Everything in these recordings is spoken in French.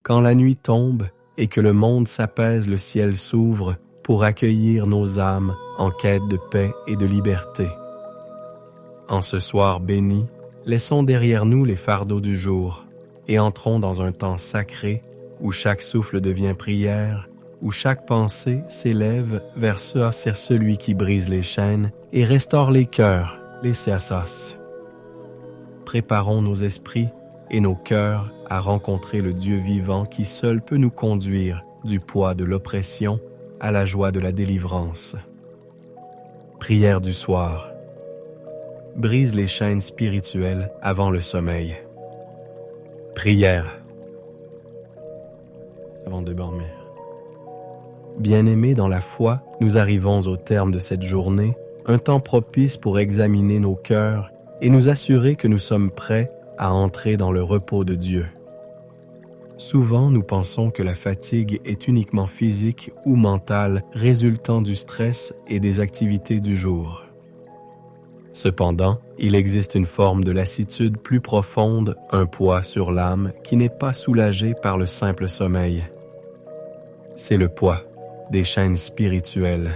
Quand la nuit tombe et que le monde s'apaise, le ciel s'ouvre pour accueillir nos âmes en quête de paix et de liberté. En ce soir béni, laissons derrière nous les fardeaux du jour et entrons dans un temps sacré où chaque souffle devient prière, où chaque pensée s'élève vers celui qui brise les chaînes et restaure les cœurs, les Theasos. Préparons nos esprits et nos cœurs à rencontrer le Dieu vivant qui seul peut nous conduire du poids de l'oppression à la joie de la délivrance. Prière du soir. Brise les chaînes spirituelles avant le sommeil. Prière avant de dormir. Bien-aimés dans la foi, nous arrivons au terme de cette journée, un temps propice pour examiner nos cœurs et nous assurer que nous sommes prêts à entrer dans le repos de Dieu. Souvent, nous pensons que la fatigue est uniquement physique ou mentale, résultant du stress et des activités du jour. Cependant, il existe une forme de lassitude plus profonde, un poids sur l'âme qui n'est pas soulagé par le simple sommeil. C'est le poids des chaînes spirituelles.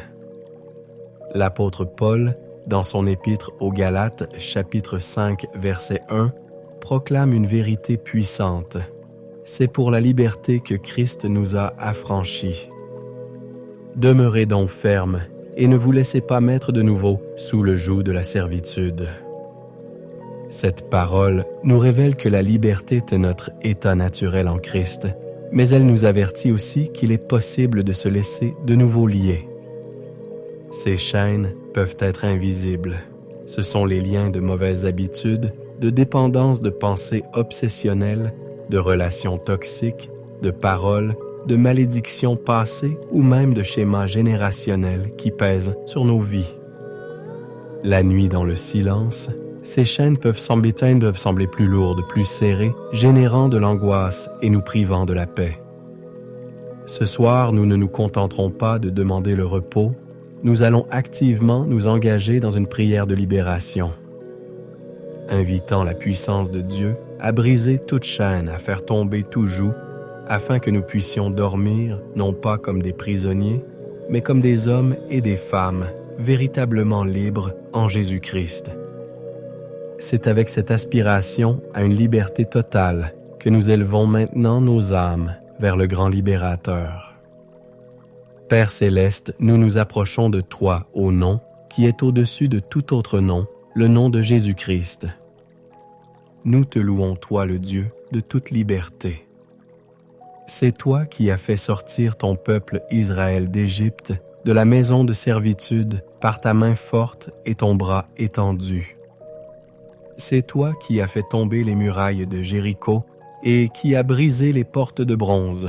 L'apôtre Paul, dans son épître aux Galates, chapitre 5, verset 1, proclame une vérité puissante. C'est pour la liberté que Christ nous a affranchis. Demeurez donc fermes et ne vous laissez pas mettre de nouveau sous le joug de la servitude. Cette parole nous révèle que la liberté est notre état naturel en Christ, mais elle nous avertit aussi qu'il est possible de se laisser de nouveau lier. Ces chaînes peuvent être invisibles. Ce sont les liens de mauvaises habitudes, de dépendance de pensées obsessionnelles, de relations toxiques, de paroles, de malédictions passées ou même de schémas générationnels qui pèsent sur nos vies. La nuit dans le silence, ces chaînes peuvent sembler plus lourdes, plus serrées, générant de l'angoisse et nous privant de la paix. Ce soir, nous ne nous contenterons pas de demander le repos, nous allons activement nous engager dans une prière de libération. Invitant la puissance de Dieu à briser toute chaîne, à faire tomber tout joug, afin que nous puissions dormir, non pas comme des prisonniers, mais comme des hommes et des femmes, véritablement libres en Jésus-Christ. C'est avec cette aspiration à une liberté totale que nous élevons maintenant nos âmes vers le grand libérateur. Père céleste, nous nous approchons de toi au nom qui est au-dessus de tout autre nom, le nom de Jésus-Christ. Nous te louons, toi le Dieu de toute liberté. C'est toi qui as fait sortir ton peuple Israël d'Égypte, de la maison de servitude, par ta main forte et ton bras étendu. C'est toi qui as fait tomber les murailles de Jéricho et qui as brisé les portes de bronze.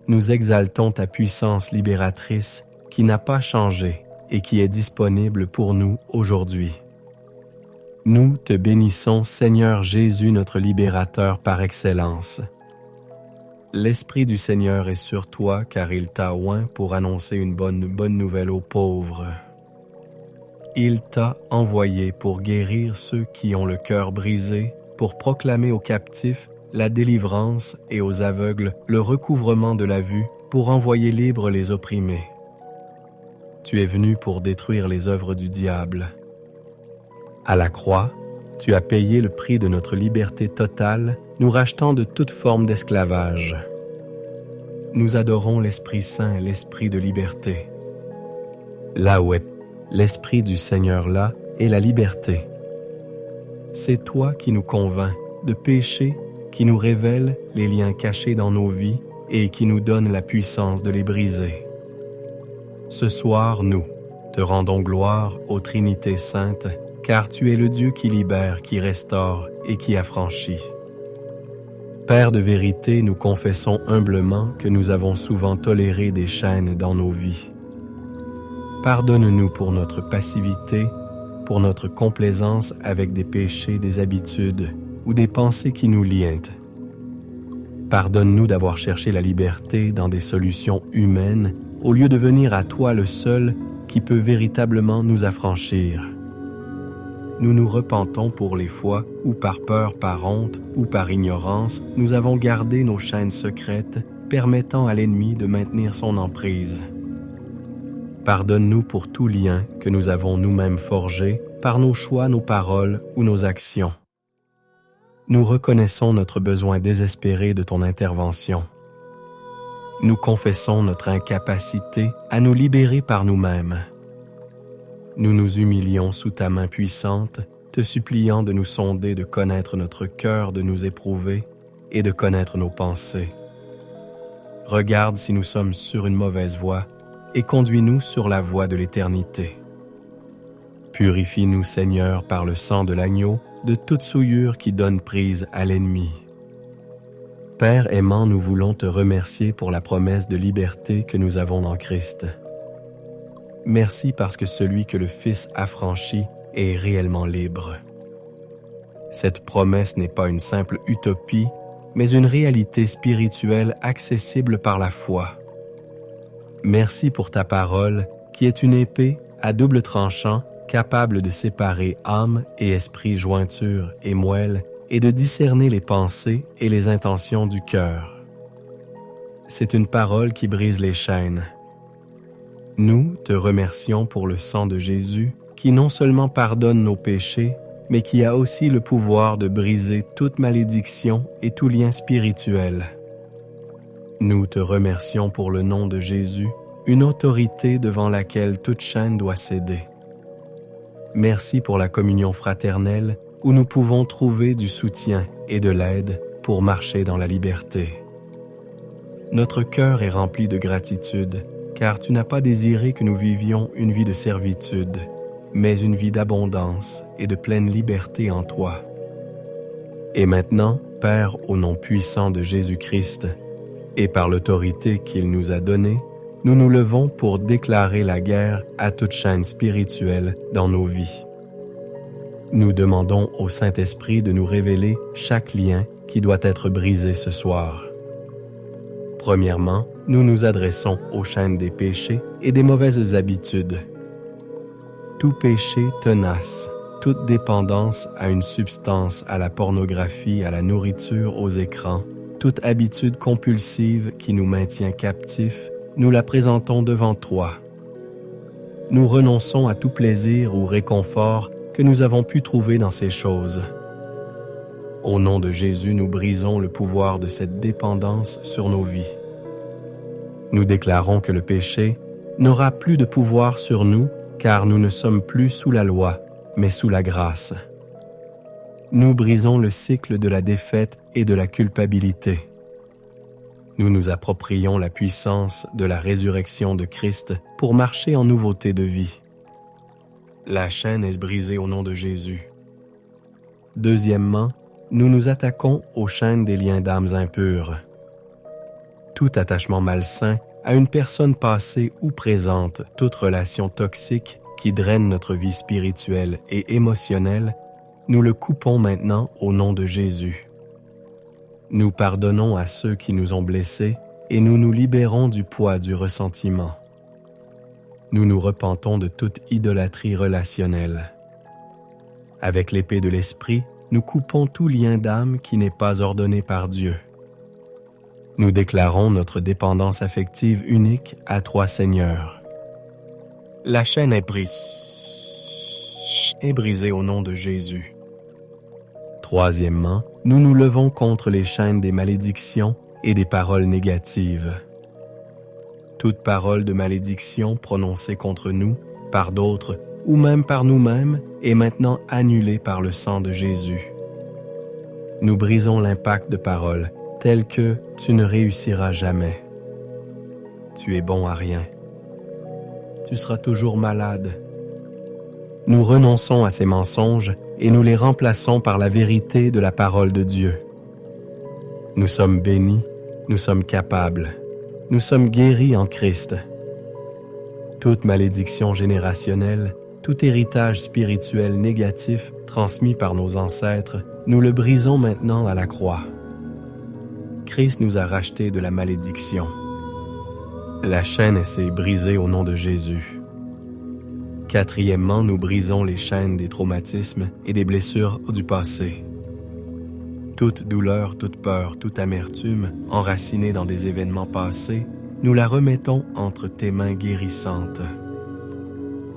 Nous exaltons ta puissance libératrice qui n'a pas changé et qui est disponible pour nous aujourd'hui. Nous te bénissons, Seigneur Jésus, notre libérateur par excellence. L'Esprit du Seigneur est sur toi, car il t'a oint pour annoncer une bonne nouvelle aux pauvres. Il t'a envoyé pour guérir ceux qui ont le cœur brisé, pour proclamer aux captifs la délivrance et aux aveugles le recouvrement de la vue, pour envoyer libres les opprimés. Tu es venu pour détruire les œuvres du diable. À la croix, tu as payé le prix de notre liberté totale, nous rachetant de toute forme d'esclavage. Nous adorons l'Esprit Saint, l'Esprit de liberté. Là où est l'Esprit du Seigneur, là est la liberté. C'est toi qui nous convaincs de péché, qui nous révèle les liens cachés dans nos vies et qui nous donne la puissance de les briser. Ce soir, nous te rendons gloire ô Trinité Sainte, car tu es le Dieu qui libère, qui restaure et qui affranchit. Père de vérité, nous confessons humblement que nous avons souvent toléré des chaînes dans nos vies. Pardonne-nous pour notre passivité, pour notre complaisance avec des péchés, des habitudes ou des pensées qui nous lient. Pardonne-nous d'avoir cherché la liberté dans des solutions humaines au lieu de venir à toi le seul qui peut véritablement nous affranchir. nous nous repentons pour les fois où par peur, par honte ou par ignorance, nous avons gardé nos chaînes secrètes, permettant à l'ennemi de maintenir son emprise. Pardonne-nous pour tout lien que nous avons nous-mêmes forgé par nos choix, nos paroles ou nos actions. Nous reconnaissons notre besoin désespéré de ton intervention. Nous confessons notre incapacité à nous libérer par nous-mêmes. Nous nous humilions sous ta main puissante, te suppliant de nous sonder, de connaître notre cœur, de nous éprouver et de connaître nos pensées. Regarde si nous sommes sur une mauvaise voie et conduis-nous sur la voie de l'éternité. Purifie-nous, Seigneur, par le sang de l'agneau, de toute souillure qui donne prise à l'ennemi. Père aimant, nous voulons te remercier pour la promesse de liberté que nous avons en Christ. Merci parce que celui que le Fils affranchit est réellement libre. Cette promesse n'est pas une simple utopie, mais une réalité spirituelle accessible par la foi. Merci pour ta parole, qui est une épée à double tranchant, capable de séparer âme et esprit, jointure et moelle, et de discerner les pensées et les intentions du cœur. C'est une parole qui brise les chaînes. Nous te remercions pour le sang de Jésus, qui non seulement pardonne nos péchés, mais qui a aussi le pouvoir de briser toute malédiction et tout lien spirituel. Nous te remercions pour le nom de Jésus, une autorité devant laquelle toute chaîne doit céder. Merci pour la communion fraternelle où nous pouvons trouver du soutien et de l'aide pour marcher dans la liberté. Notre cœur est rempli de gratitude, car tu n'as pas désiré que nous vivions une vie de servitude, mais une vie d'abondance et de pleine liberté en toi. Et maintenant, Père, au nom puissant de Jésus-Christ, et par l'autorité qu'il nous a donnée, nous nous levons pour déclarer la guerre à toute chaîne spirituelle dans nos vies. Nous demandons au Saint-Esprit de nous révéler chaque lien qui doit être brisé ce soir. Premièrement, nous nous adressons aux chaînes des péchés et des mauvaises habitudes. Tout péché tenace, toute dépendance à une substance, à la pornographie, à la nourriture, aux écrans, toute habitude compulsive qui nous maintient captifs, nous la présentons devant toi. Nous renonçons à tout plaisir ou réconfort que nous avons pu trouver dans ces choses. Au nom de Jésus, nous brisons le pouvoir de cette dépendance sur nos vies. Nous déclarons que le péché n'aura plus de pouvoir sur nous, car nous ne sommes plus sous la loi, mais sous la grâce. Nous brisons le cycle de la défaite et de la culpabilité. Nous nous approprions la puissance de la résurrection de Christ pour marcher en nouveauté de vie. La chaîne est brisée au nom de Jésus. Deuxièmement, nous nous attaquons aux chaînes des liens d'âmes impures. Tout attachement malsain à une personne passée ou présente, toute relation toxique qui draine notre vie spirituelle et émotionnelle, nous le coupons maintenant au nom de Jésus. Nous pardonnons à ceux qui nous ont blessés et nous nous libérons du poids du ressentiment. Nous nous repentons de toute idolâtrie relationnelle. Avec l'épée de l'Esprit, nous coupons tout lien d'âme qui n'est pas ordonné par Dieu. Nous déclarons notre dépendance affective unique à toi, Seigneur. La chaîne est brisée au nom de Jésus. Troisièmement, nous nous levons contre les chaînes des malédictions et des paroles négatives. Toute parole de malédiction prononcée contre nous, par d'autres ou même par nous-mêmes, est maintenant annulée par le sang de Jésus. Nous brisons l'impact de paroles telles que « tu ne réussiras jamais »,« tu es bon à rien »,« tu seras toujours malade ». Nous renonçons à ces mensonges et nous les remplaçons par la vérité de la parole de Dieu. Nous sommes bénis, nous sommes capables, nous sommes guéris en Christ. Toute malédiction générationnelle, tout héritage spirituel négatif transmis par nos ancêtres, nous le brisons maintenant à la croix. Christ nous a rachetés de la malédiction. La chaîne s'est brisée au nom de Jésus. Quatrièmement, nous brisons les chaînes des traumatismes et des blessures du passé. Toute douleur, toute peur, toute amertume, enracinée dans des événements passés, nous la remettons entre tes mains guérissantes.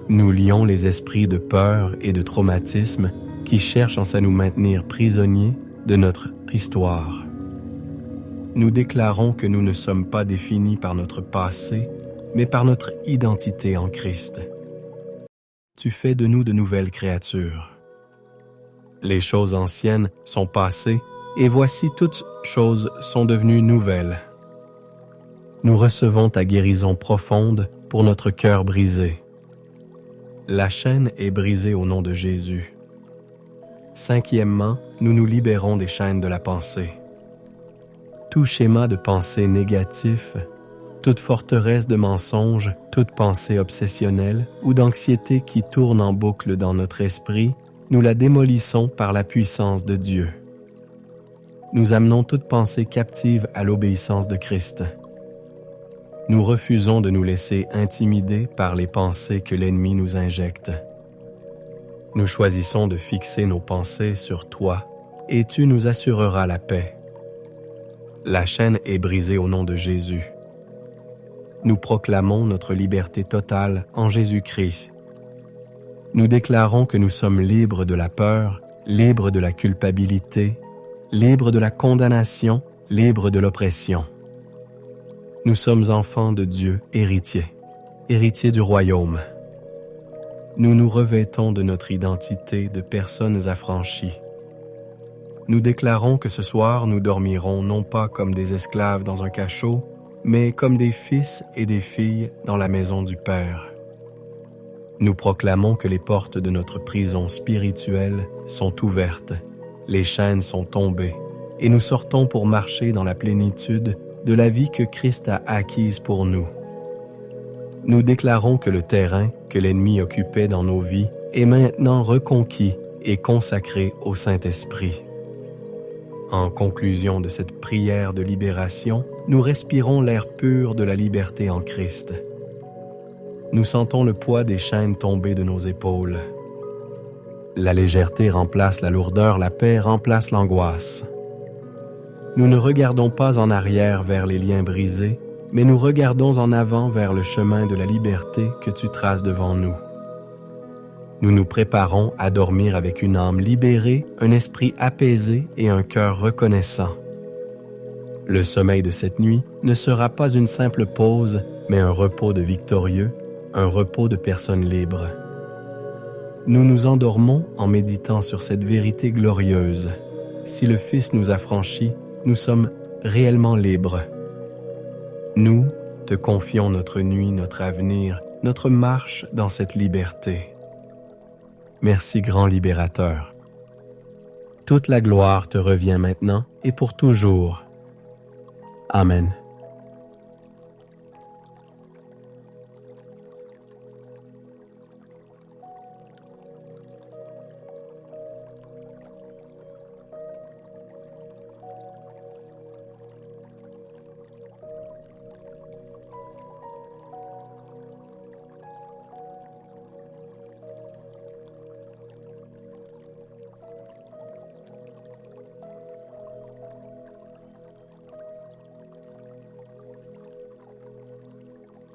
Nous lions les esprits de peur et de traumatisme qui cherchent à nous maintenir prisonniers de notre histoire. Nous déclarons que nous ne sommes pas définis par notre passé, mais par notre identité en Christ. Tu fais de nous de nouvelles créatures. Les choses anciennes sont passées, et voici toutes choses sont devenues nouvelles. Nous recevons ta guérison profonde pour notre cœur brisé. La chaîne est brisée au nom de Jésus. Cinquièmement, nous nous libérons des chaînes de la pensée. Tout schéma de pensée négatif, toute forteresse de mensonges, toute pensée obsessionnelle ou d'anxiété qui tourne en boucle dans notre esprit, nous la démolissons par la puissance de Dieu. Nous amenons toute pensée captive à l'obéissance de Christ. Nous refusons de nous laisser intimider par les pensées que l'ennemi nous injecte. Nous choisissons de fixer nos pensées sur toi, et tu nous assureras la paix. La chaîne est brisée au nom de Jésus. Nous proclamons notre liberté totale en Jésus-Christ. Nous déclarons que nous sommes libres de la peur, libres de la culpabilité, libres de la condamnation, libres de l'oppression. Nous sommes enfants de Dieu, héritiers du royaume. Nous nous revêtons de notre identité de personnes affranchies. Nous déclarons que ce soir nous dormirons non pas comme des esclaves dans un cachot, mais comme des fils et des filles dans la maison du Père. Nous proclamons que les portes de notre prison spirituelle sont ouvertes, les chaînes sont tombées, et nous sortons pour marcher dans la plénitude de la vie que Christ a acquise pour nous. Nous déclarons que le terrain que l'ennemi occupait dans nos vies est maintenant reconquis et consacré au Saint-Esprit. En conclusion de cette prière de libération, nous respirons l'air pur de la liberté en Christ. Nous sentons le poids des chaînes tomber de nos épaules. La légèreté remplace la lourdeur, la paix remplace l'angoisse. Nous ne regardons pas en arrière vers les liens brisés, mais nous regardons en avant vers le chemin de la liberté que tu traces devant nous. Nous nous préparons à dormir avec une âme libérée, un esprit apaisé et un cœur reconnaissant. Le sommeil de cette nuit ne sera pas une simple pause, mais un repos de victorieux, un repos de personnes libres. Nous nous endormons en méditant sur cette vérité glorieuse. Si le Fils nous affranchit, nous sommes réellement libres. Nous te confions notre nuit, notre avenir, notre marche dans cette liberté. Merci, grand libérateur. Toute la gloire te revient maintenant et pour toujours. Amen.